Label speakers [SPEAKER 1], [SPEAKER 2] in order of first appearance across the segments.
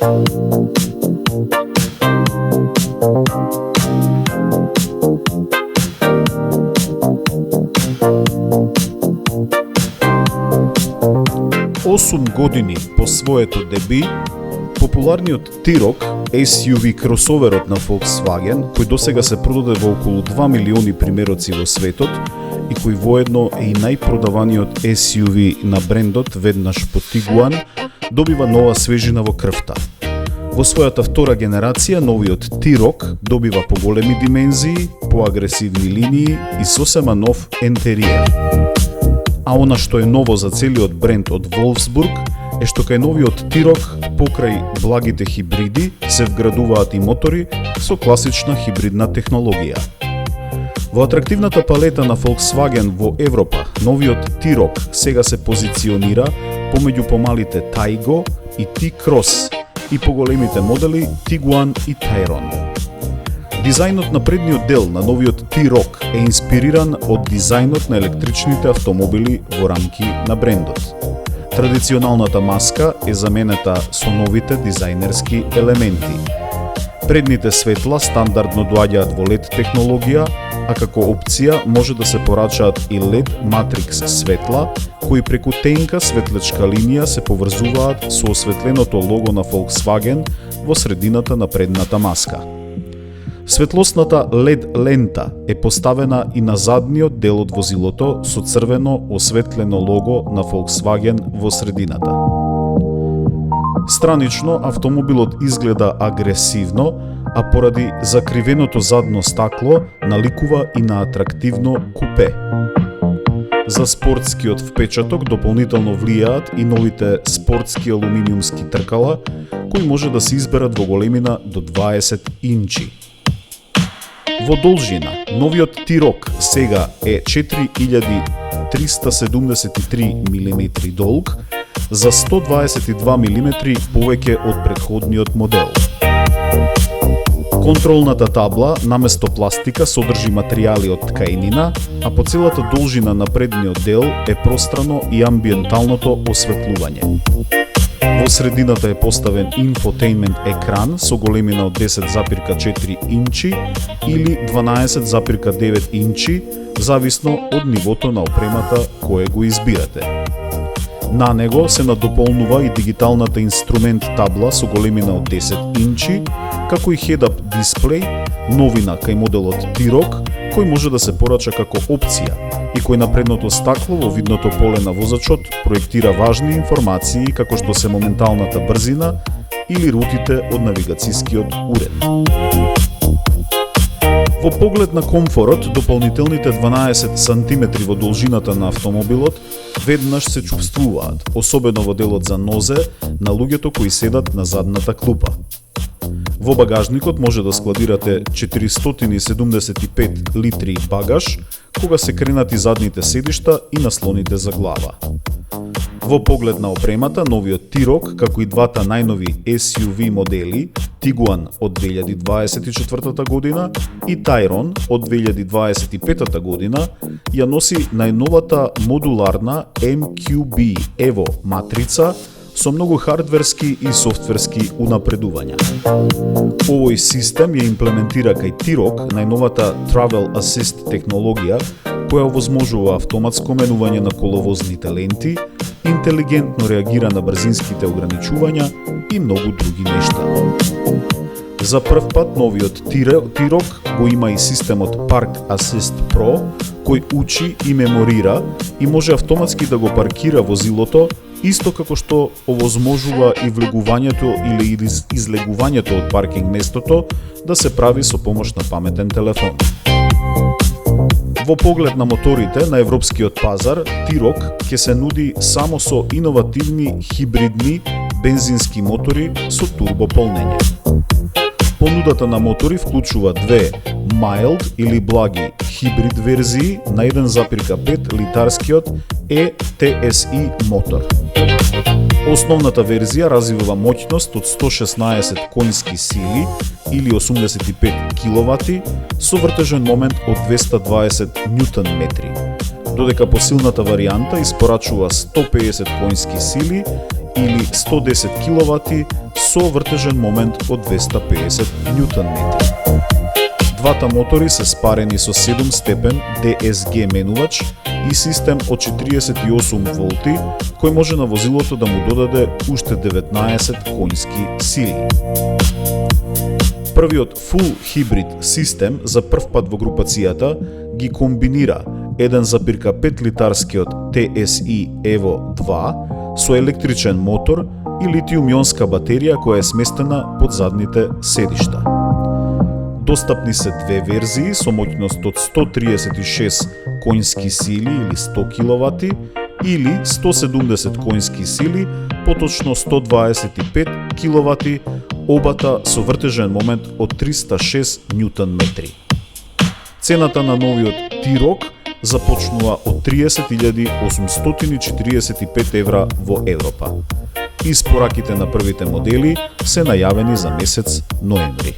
[SPEAKER 1] Осум години по своето деби, популарниот T-Roc SUV кросоверот на Volkswagen, кој досега се продаде во околу 2 милиони примероци во светот и кој воедно е и најпродаваниот SUV на брендот веднаш по Tiguan, добива нова свежина во крвта. Во својата втора генерација, новиот T-Roc добива поголеми димензии, поагресивни линии и сосема нов ентериер. А она што е ново за целиот бренд од Wolfsburg е што кај новиот T-Roc покрај благите хибриди се вградуваат и мотори со класична хибридна технологија. Во атрактивната палета на Volkswagen во Европа, новиот T-Roc сега се позиционира помеѓу помалите Taygo и T-Cross и поголемите модели Tiguan и Tayron. Дизајнот на предниот дел на новиот T-Roc е инспириран од дизајнот на електричните автомобили во рамки на брендот. Традиционалната маска е заменета со новите дизајнерски елементи. Предните светла стандардно доаѓаат во LED технологија, а како опција може да се порачаат и LED Matrix светла, кои преку тенка светлечка линија се поврзуваат со осветленото лого на Volkswagen во средината на предната маска. Светлосната LED лента е поставена и на задниот дел од возилото со црвено осветлено лого на Volkswagen во средината. Странично, автомобилот изгледа агресивно, а поради закривеното задно стакло наликува и на атрактивно купе. За спортскиот впечаток дополнително влијаат и новите спортски алуминиумски тркала, кои може да се изберат во големина до 20 инчи. Во должина, новиот T-Roc сега е 4373 мм долг, за 122 мм повеќе од претходниот модел. Контролната табла наместо пластика содржи материјали од ткаенина, а по целата должина на предниот дел е пространо и амбиенталното осветлување. Во средината е поставен инфотеймент екран со големина од 10,4 инчи или 12,9 инчи, зависно од нивото на опремата кое го избирате. На него се надополнува и дигиталната инструмент табла со големина од 10 инчи, како и head-up дисплеј, новина кај моделот T-Roc, кој може да се порача како опција и кој на предното стакло во видното поле на возачот проектира важни информации како што се моменталната брзина или рутите од навигацијскиот уред. Во поглед на комфорот, дополнителните 12 см во должината на автомобилот веднаш се чувствуваат, особено во делот за нозе на луѓето кои седат на задната клупа. Во багажникот може да складирате 475 литри багаж, кога се кренати задните седишта и наслоните за глава. Во поглед на опремата, новиот T-Roc, како и двата најнови SUV модели, Tiguan од 2024 година и Tayron од 2025 година, ја носи најновата модуларна MQB Evo матрица со многу хардверски и софтверски унапредувања. Овој систем ја имплементира кај T-Roc најновата Travel Assist технологија, која овозможува автоматско менување на коловозните ленти, интелигентно реагира на брзинските ограничувања и многу други нешта. За прв пат новиот T-Roc го има и системот Park Assist Pro, кој учи и меморира и може автоматски да го паркира возилото, исто како што овозможува и влегувањето или излегувањето од паркинг местото да се прави со помош на паметен телефон. Во поглед на моторите на европскиот пазар, T-Roc ќе се нуди само со иновативни хибридни бензински мотори со турбополнење. Понудата на мотори вклучува две mild или благи хибрид верзии на 1,5 литарскиот E-TSI мотор. Основната верзија развива моќност од 116 конски сили или 85 киловати со вртежен момент од 220 Нм, додека посилната варијанта испорачува 150 конски сили или 110 киловати со вртежен момент од 250 Нм. Двата мотори се спарени со 7 степен DSG менувач и систем од 48 волти, кој може на возилото да му додаде уште 19 конски сили. Првиот full хибрид систем за прв пат во групацијата ги комбинира 1,5 литарскиот TSI Evo 2 со електричен мотор и литиум-ионска батерија која е сместена под задните седишта. Достапни се две верзии со моќност од 136 конски сили или 100 киловати или 170 конски сили, поточно 125 киловати, обата со вртежен момент од 306 Нм. Цената на новиот T-Roc започнува од 30.845 евра во Европа. Испораките на првите модели се најавени за месец ноември.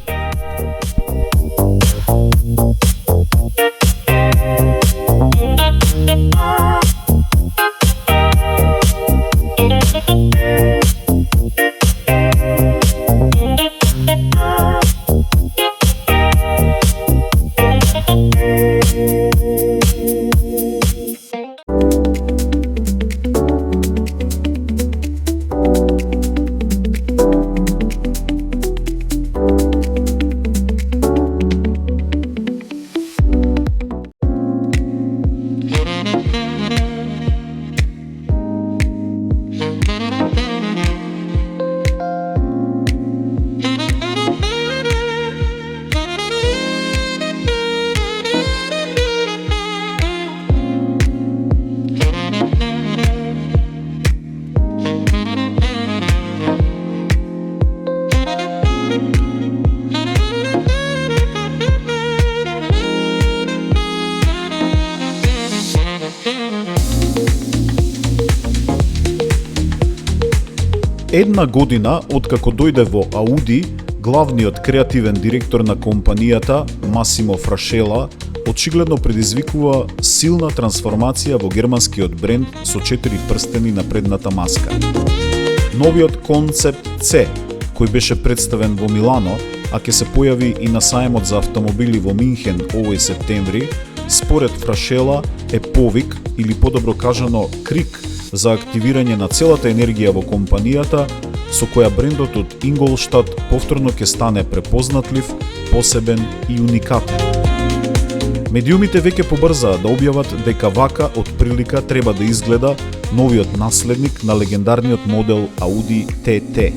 [SPEAKER 1] Една година откако дојде во Ауди, главниот креативен директор на компанијата, Масимо Фрашела, очигледно предизвикува силна трансформација во германскиот бренд со 4 прстени на предната маска. Новиот концепт C, кој беше представен во Милано, а ќе се појави и на сајмот за автомобили во Минхен овој септември, според Фрашела е повик, или подобро кажано крик, за активирање на целата енергија во компанијата, со која брендот од Инголштад повторно ќе стане препознатлив, посебен и уникатен. Медиумите веќе побрзаа да објават дека вака од прилика треба да изгледа новиот наследник на легендарниот модел Audi TT.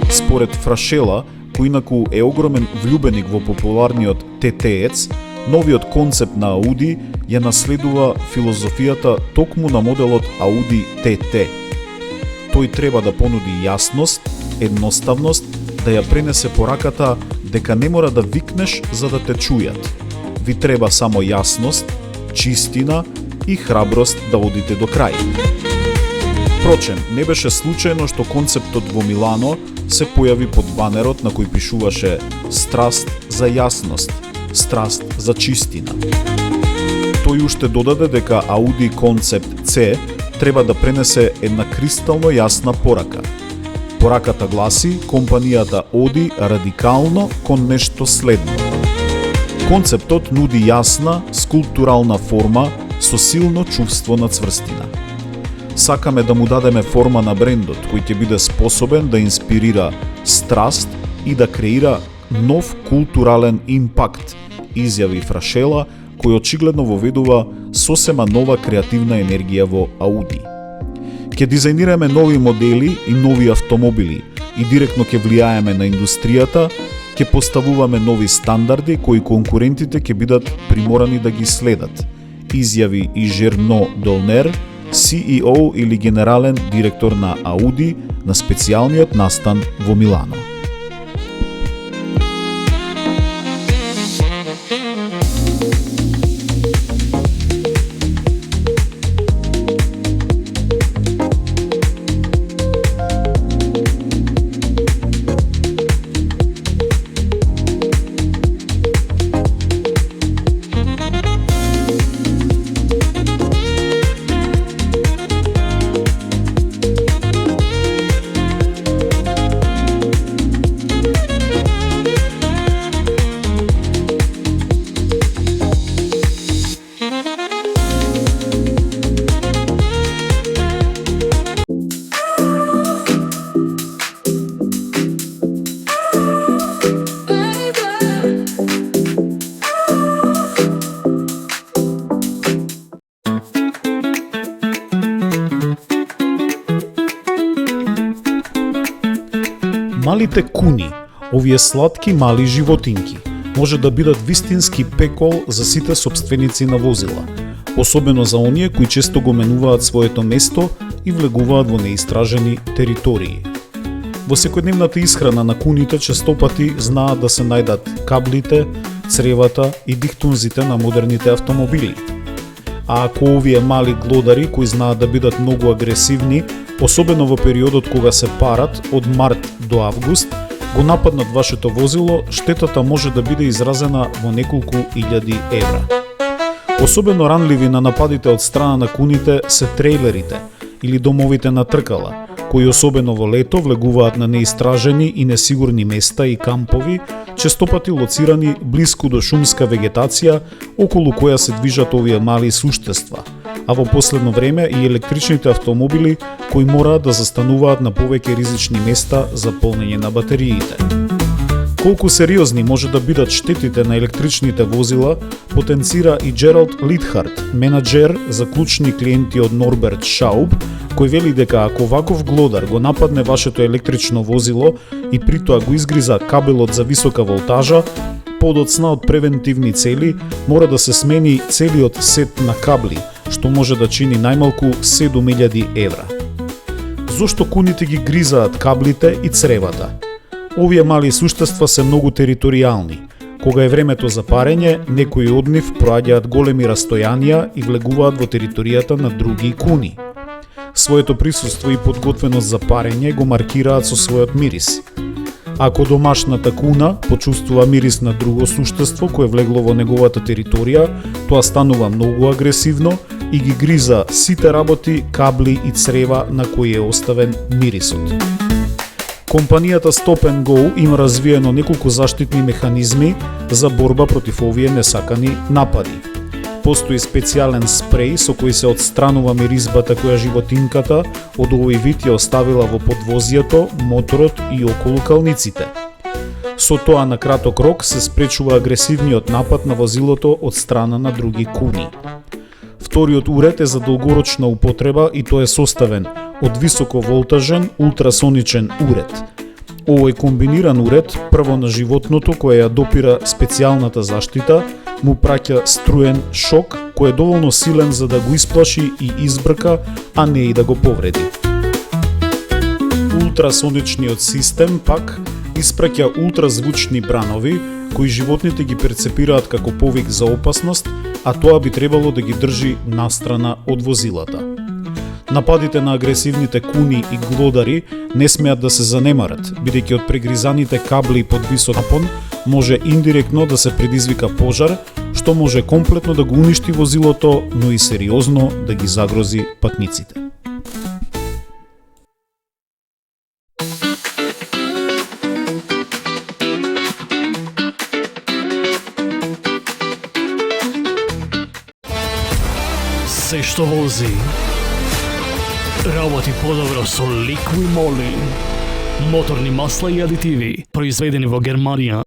[SPEAKER 1] Според Фрашела, кој инаку е огромен влюбеник во популарниот TT-ец, новиот концепт на Audi ја наследува филозофијата токму на моделот Audi TT. Тој треба да понуди јасност, едноставност, да ја пренесе пораката дека не мора да викнеш за да те чујат. Ви треба само јасност, чистина и храброст да одите до крај. Впрочем, не беше случајно што концептот во Милано се појави под банерот на кој пишуваше "Страст за јасност", "Страст за чистина". Тој уште додаде дека Audi концепт C треба да пренесе една кристално јасна порака. Пораката гласи: компанијата оди радикално кон нешто следно. Концептот нуди јасна, скулптурална форма со силно чувство на цврстина. Сакаме да му дадеме форма на брендот кој ќе биде способен да инспирира страст и да креира нов културален импакт, изјави Фрашела, кој очигледно воведува сосема нова креативна енергија во Audi. Ке дизајнираме нови модели и нови автомобили и директно ке влијаеме на индустријата, ке поставуваме нови стандарди кои конкурентите ке бидат приморани да ги следат, изјави и Жерно Долнер, CEO или генерален директор на Audi на специјалниот настан во Милано. Малите куни, овие сладки мали животинки, може да бидат вистински пекол за сите собственици на возила, особено за оние кои често го менуваат своето место и влегуваат во неистражени територии. Во секојдневната исхрана на куните честопати знаат да се најдат каблите, цревата и дихтунзите на модерните автомобили. А ако овие мали глодари кои знаат да бидат многу агресивни, особено во периодот кога се парат од март до август, го нападнат вашето возило, штетата може да биде изразена во неколку илјади евра. Особено ранливи на нападите од страна на куните се трейлерите или домовите на тркала, кои особено во лето влегуваат на неистражени и несигурни места и кампови, честопати лоцирани блиску до шумска вегетација околу која се движат овие мали суштества, а во последно време и електричните автомобили кои мораат да застануваат на повеќе ризични места за полнење на батериите. Колку сериозни може да бидат штетите на електричните возила, потенцира и Джералд Литхард, менаџер за клучни клиенти од Норберт Шауб, кој вели дека ако ваков глодар го нападне вашето електрично возило и притоа го изгриза кабелот за висока волтажа, подоцна од превентивни цели мора да се смени целиот сет на кабли, што може да чини најмалку 7000 евра. Зошто куните ги гризаат каблите и цревата? Овие мали суштества се многу територијални. Кога е времето за парење, некои од нив проаѓаат големи растојанија и влегуваат во територијата на други куни. Своето присуство и подготвеност за парење го маркираат со својот мирис. Ако домашната куна почувствува мирис на друго суштество кое влегло во неговата територија, тоа станува многу агресивно и ги гриза сите работи, кабли и црева на кои е оставен мирисот. Компанијата Stop and Go има развиено неколку заштитни механизми за борба против овие несакани напади. Постои специјален спреј со кој се отстранува миризбата која животинката од овој вид ја оставила во подвозието, моторот и околу калниците. Со тоа на краток рок се спречува агресивниот напад на возилото од страна на други куни. Вториот уред е за долгорочна употреба и тој е составен од високоволтажен ултрасоничен уред. Овој комбиниран уред прво на животното кое ја допира специјалната заштита му праќа струен шок кој е доволно силен за да го исплаши и избрка, а не и да го повреди. Ултрасоничниот систем пак испраќа ултразвучни бранови кои животните ги перцепираат како повик за опасност, а тоа би требало да ги држи настрана од возилата. Нападите на агресивните куни и глодари не смеат да се занемарат, бидејќи од прегризаните кабли под висок напон може индиректно да се предизвика пожар, што може комплетно да го уништи возилото, но и сериозно да ги загрози патниците.
[SPEAKER 2] Се што вози работи подобро со Liqui-Moly. Моторни масла и адитиви, произведени во Германија.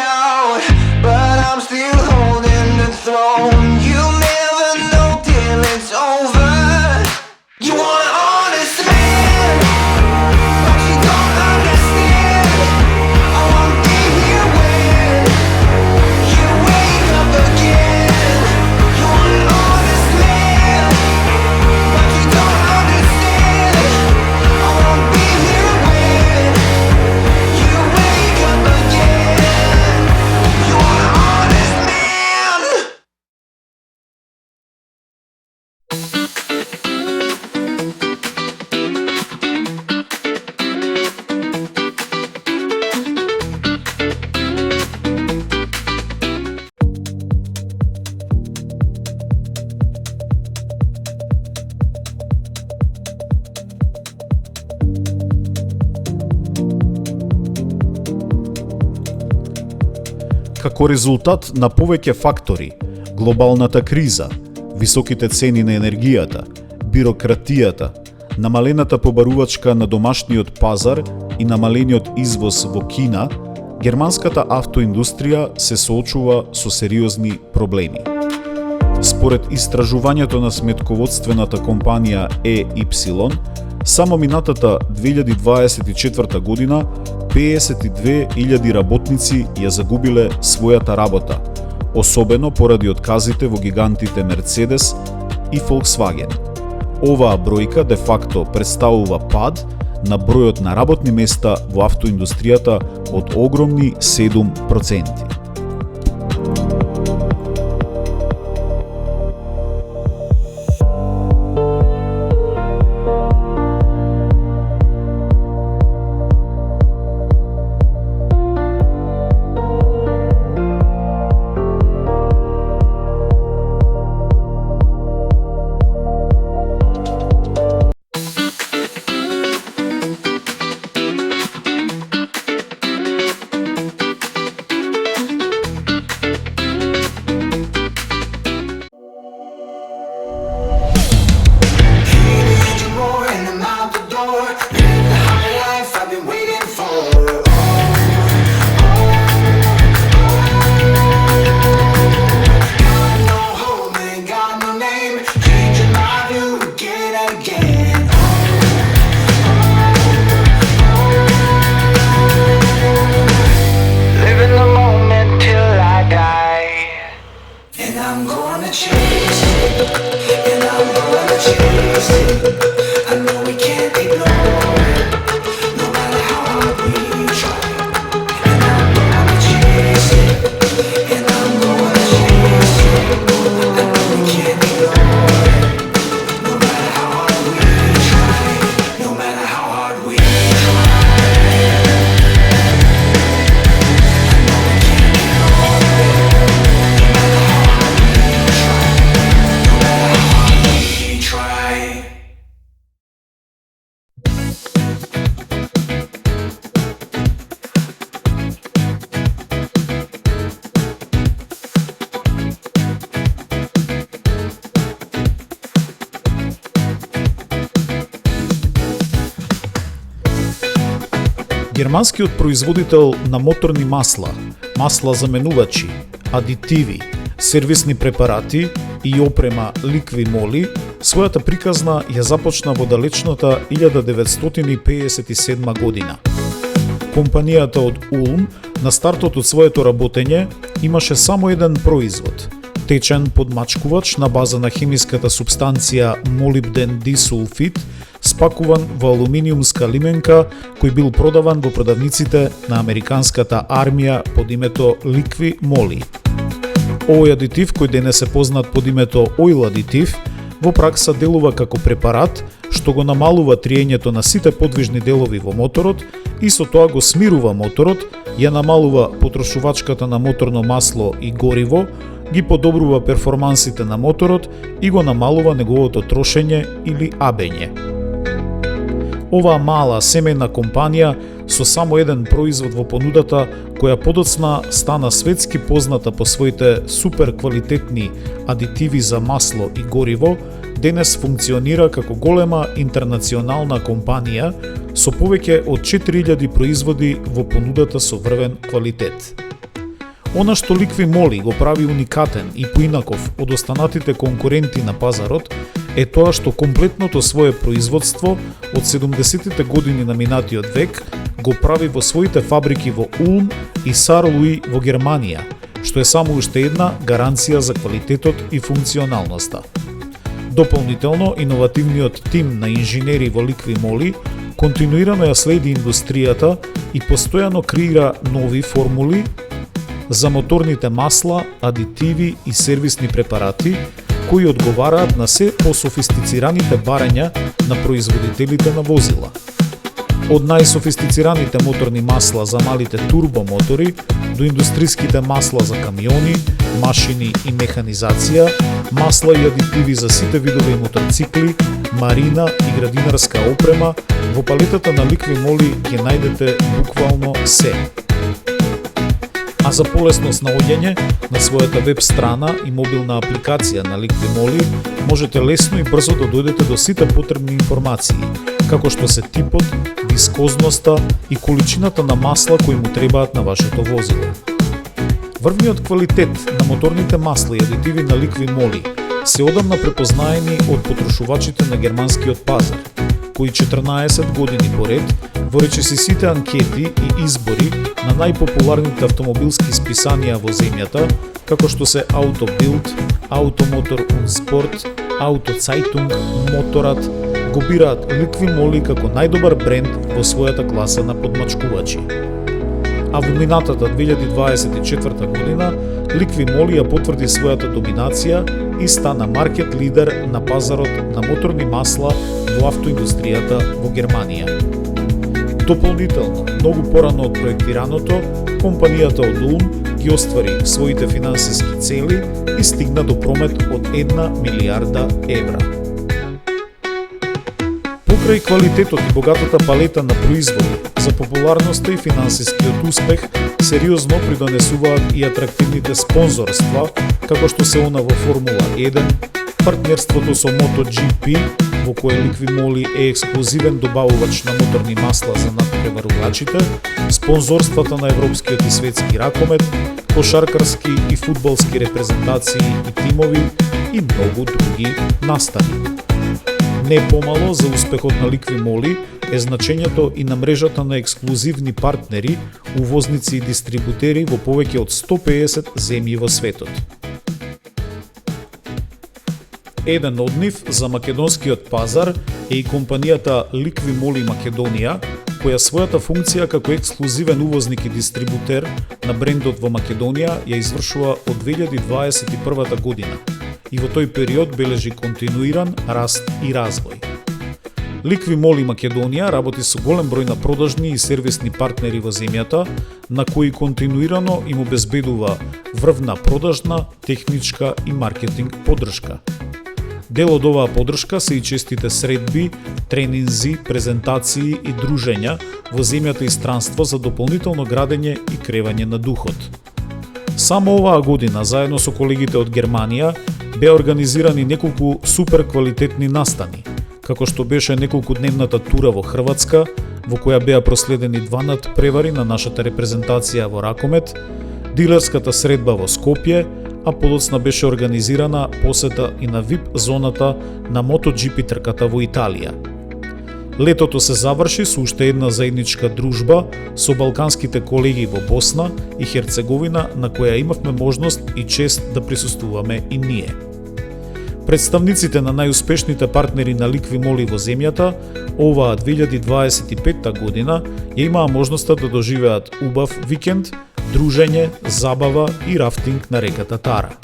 [SPEAKER 3] out, but I'm still holding the throne. You never know till it's over. You want an honest man, but you don't understand. I won't be here when you wake up again. You want an honest man, but you don't understand. I won't be here when you wake up again. You want an honest man.
[SPEAKER 1] Како резултат на повеќе фактори, глобалната криза, високите цени на енергијата, бирократијата, намалената побарувачка на домашниот пазар и намалениот извоз во Кина, германската автоиндустрија се соочува со сериозни проблеми. Според истражувањето на сметководствената компанија EY, само минатата 2024 година 52.000 работници ја загубиле својата работа, особено поради отказите во гигантите Мерцедес и Volkswagen. Оваа бројка де факто представува пад на бројот на работни места во автоиндустријата од огромни 7%. Германскиот производител на моторни масла, масла заменувачи, адитиви, сервисни препарати и опрема Liqui Moly, својата приказна ја започна во далечната 1957 година. Компанијата од Улм на стартот од своето работење имаше само еден производ – течен подмачкувач на база на хемиската супстанција молибден дисулфид, спакуван во алуминиумска лименка, кој бил продаван во продавниците на американската армија под името Liqui Moly. Овој адитив, кој денес е познат под името ойл адитив, во пракса делува како препарат, што го намалува триењето на сите подвижни делови во моторот и со тоа го смирува моторот, ја намалува потрошувачката на моторно масло и гориво, ги подобрува перформансите на моторот и го намалува неговото трошење или абење. Оваа мала семејна компанија со само еден производ во понудата, која подоцна стана светски позната по своите супер квалитетни адитиви за масло и гориво, денес функционира како голема интернационална компанија со повеќе од 4000 производи во понудата со врвен квалитет. Она што Ликви Моли го прави уникатен и поинаков од останатите конкуренти на пазарот е тоа што комплетното свое производство од 70-тите години на минатиот век го прави во своите фабрики во Улм и Сарлуи во Германија, што е само уште една гаранција за квалитетот и функционалноста. Дополнително, иновативниот тим на инженери во Ликви Моли континуирано ја следи индустријата и постојано креира нови формули за моторните масла, адитиви и сервисни препарати кои одговараат на се пософистицираните барања на производителите на возила. Од најсофистицираните моторни масла за малите турбомотори до индустриските масла за камиони, машини и механизација, масла и адитиви за сите видови мотоцикли, марина и градинарска опрема, во палетата на Ликви Моли ќе најдете буквално се. А за полесност наоѓање на својата веб страна и мобилна апликација на Ликви Моли можете лесно и брзо да дојдете до сите потребни информации, како што се типот, вискозноста и количината на масла кои му требаат на вашето возило. Врвниот квалитет на моторните масла и адитиви на Ликви Моли се одамна препознаени од потрошувачите на германскиот пазар, кои 14 години поред, во речиси сите анкети и избори на најпопуларните автомобилски списанија во земјата, како што се Autobild, Automotor und Sport, Autozeitung, Моторат, го бираат Ликви Моли како најдобар бренд во својата класа на подмачкувачи. А во минатата 2024 година Ликви Моли ја потврди својата доминација и стана маркет лидер на пазарот на моторни масла во автоиндустријата во Германија. Дополнително, многу порано од проектираното, компанијата од Улм ги оствари своите финансиски цели и стигна до промет од 1 милијарда евра. Покрај квалитетот и богатата палета на производи, за популарноста и финансискиот успех сериозно придонесуваат и атрактивните спонзорства, како што се она во Формула 1, партнерството со MotoGP, во кое Ликви Моли е ексклузивен добавувач на моторни масла за надпреварувачите, спонзорствата на европскиот и светски ракомет, кошаркарски и фудбалски репрезентации и тимови и многу други настави. Не помало за успехот на Ликви Моли е значењето и на мрежата на ексклузивни партнери, увозници и дистрибутери во повеќе од 150 земји во светот. Еден од нив за македонскиот пазар е и компанијата Ликви Моли Македонија, која својата функција како ексклузивен увозник и дистрибутер на брендот во Македонија ја извршува од 2021 година и во тој период бележи континуиран раст и развој. Ликви Моли Македонија работи со голем број на продажни и сервисни партнери во земјата, на кои континуирано им обезбедува врвна продажна, техничка и маркетинг поддршка. Дел од оваа поддршка се и честите средби, тренинзи, презентации и дружења во земјата и странство за дополнително градење и кревање на духот. Само оваа година, заедно со колегите од Германија, беа организирани неколку супер квалитетни настани, како што беше неколкудневната тура во Хрватска, во која беа проследени 2 надпревари на нашата репрезентација во ракомет, дилерската средба во Скопје, а подоцна беше организирана посета и на VIP зоната на MotoGP трката во Италија. Летото се заврши со уште една заедничка дружба со балканските колеги во Босна и Херцеговина, на која имавме можност и чест да присуствуваме и ние. Представниците на најуспешните партнери на Ликви Моли во земјата, оваа 2025 година, ја имаа можноста да доживеат убав викенд, дружење, забава и рафтинг на реката Тара.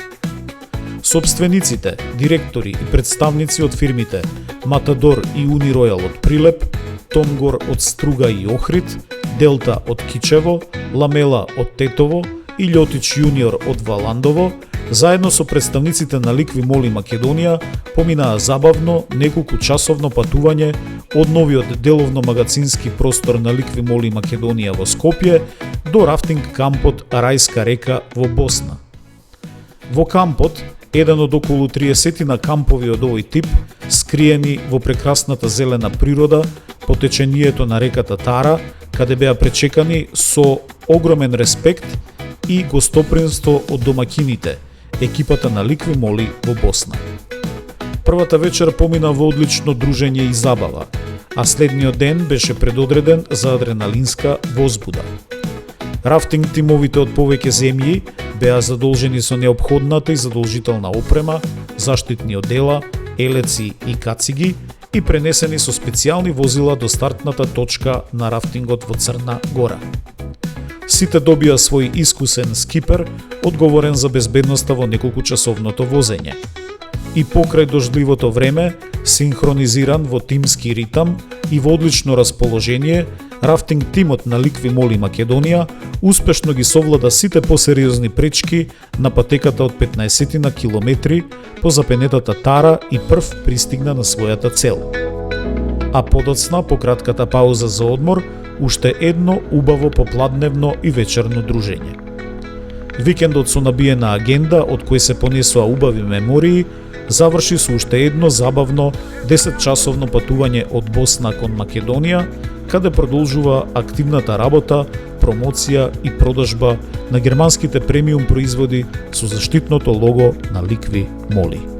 [SPEAKER 1] Собствениците, директори и представници од фирмите Матадор и Униројал од Прилеп, Томгор од Струга и Охрид, Делта од Кичево, Ламела од Тетово и Љотич Јуниор од Валандово, заедно со представниците на Ликви Моли Македонија, поминаа забавно неколку часовно патување од новиот деловно магацински простор на Ликви Моли Македонија во Скопје до рафтинг кампот Рајска река во Босна. Во кампот, еден од околу 30 на кампови од овој тип, скриени во прекрасната зелена природа, по течението на реката Тара, каде беа пречекани со огромен респект и гостопримство од домакините, екипата на Ликви Моли во Босна. Првата вечер помина во одлично дружење и забава, а следниот ден беше предодреден за адреналинска возбуда. Рафтинг тимовите од повеќе земји беа задолжени со неопходната и задолжителна опрема, заштитни одела, елеци и кациги и пренесени со специјални возила до стартната точка на рафтингот во Црна Гора. Сите добија свој искусен скипер, одговорен за безбедноста во неколкучасовното возење. И покрај дождливото време, синхронизиран во тимски ритам и во одлично расположение, рафтинг тимот на Ликви Моли Македонија успешно ги совлада сите посериозни пречки на патеката од 15 на километри по запенетата Тара и прв пристигна на својата цел. А подоцна, по кратката пауза за одмор, уште едно убаво попладневно и вечерно дружење. Викендот со набиена агенда, од кој се понесоа убави мемории, заврши со уште едно забавно 10-часовно патување од Босна кон Македонија, каде продолжува активната работа, промоција и продажба на германските премиум производи со заштитното лого на Ликви Моли.